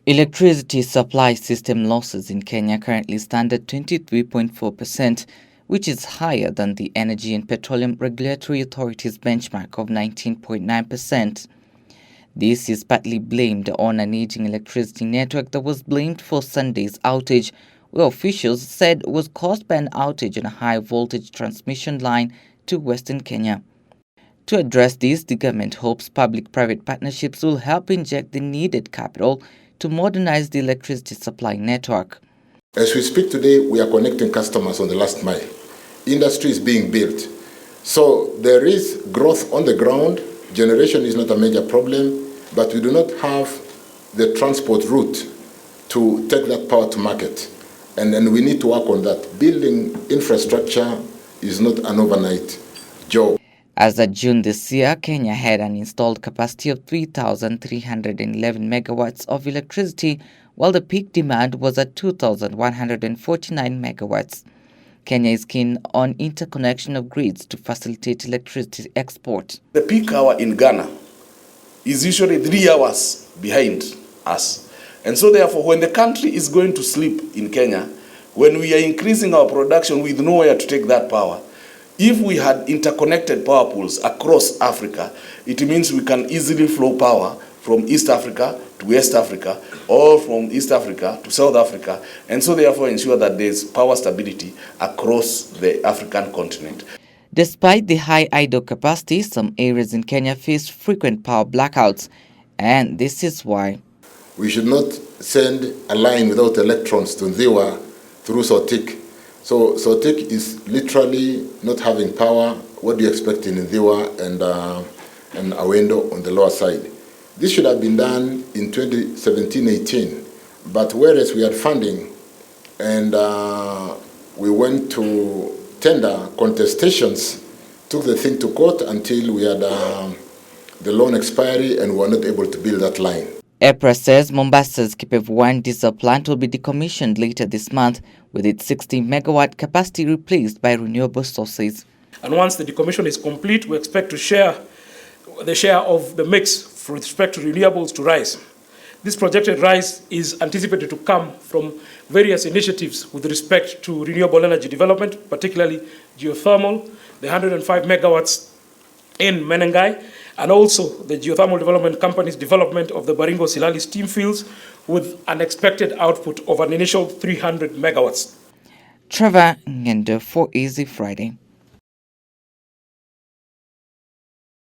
Electricity supply system losses in Kenya currently stand at 23.4%, which is higher than the Energy and Petroleum Regulatory Authority's benchmark of 19.9%. This is partly blamed on an aging electricity network that was blamed for Sunday's outage, where officials said was caused by an outage on a high-voltage transmission line to Western Kenya. To address this, the government hopes public-private partnerships will help inject the needed capital to modernize the electricity supply network. As we speak today, we are connecting customers on the last mile. Industry is being built. So there is growth on the ground. Generation is not a major problem, but we do not have the transport route to take that power to market. And then we need to work on that. Building infrastructure is not an overnight job. As of June this year, Kenya had an installed capacity of 3,311 megawatts of electricity, while the peak demand was at 2,149 megawatts. Kenya is keen on interconnection of grids to facilitate electricity export. The peak hour in Ghana is usually 3 hours behind us. And so therefore, when the country is going to sleep in Kenya, when we are increasing our production with nowhere to take that power, if we had interconnected power pools across Africa, it means we can easily flow power from East Africa to West Africa, or from East Africa to South Africa, and so therefore ensure that there's power stability across the African continent. Despite the high idle capacity, some areas in Kenya face frequent power blackouts, and this is why we should not send a line without electrons to Nziwa through Sotik. So Sotik is literally not having power. What do you expect in Nziwa and Awendo on the lower side? This should have been done in 2017-18, but whereas we had funding and we went to tender contestations, took the thing to court until we had the loan expiry and we were not able to build that line. EPRA says Mombasa's KPF1 diesel plant will be decommissioned later this month, with its 60-megawatt capacity replaced by renewable sources. And once the decommission is complete, we expect to share the share of the mix with respect to renewables to rise. This projected rise is anticipated to come from various initiatives with respect to renewable energy development, particularly geothermal, the 105 megawatts in Menengai, and also the geothermal development company's development of the Baringo Silali steam fields with an expected output of an initial 300 megawatts. Trevor Ngendo for Easy Friday.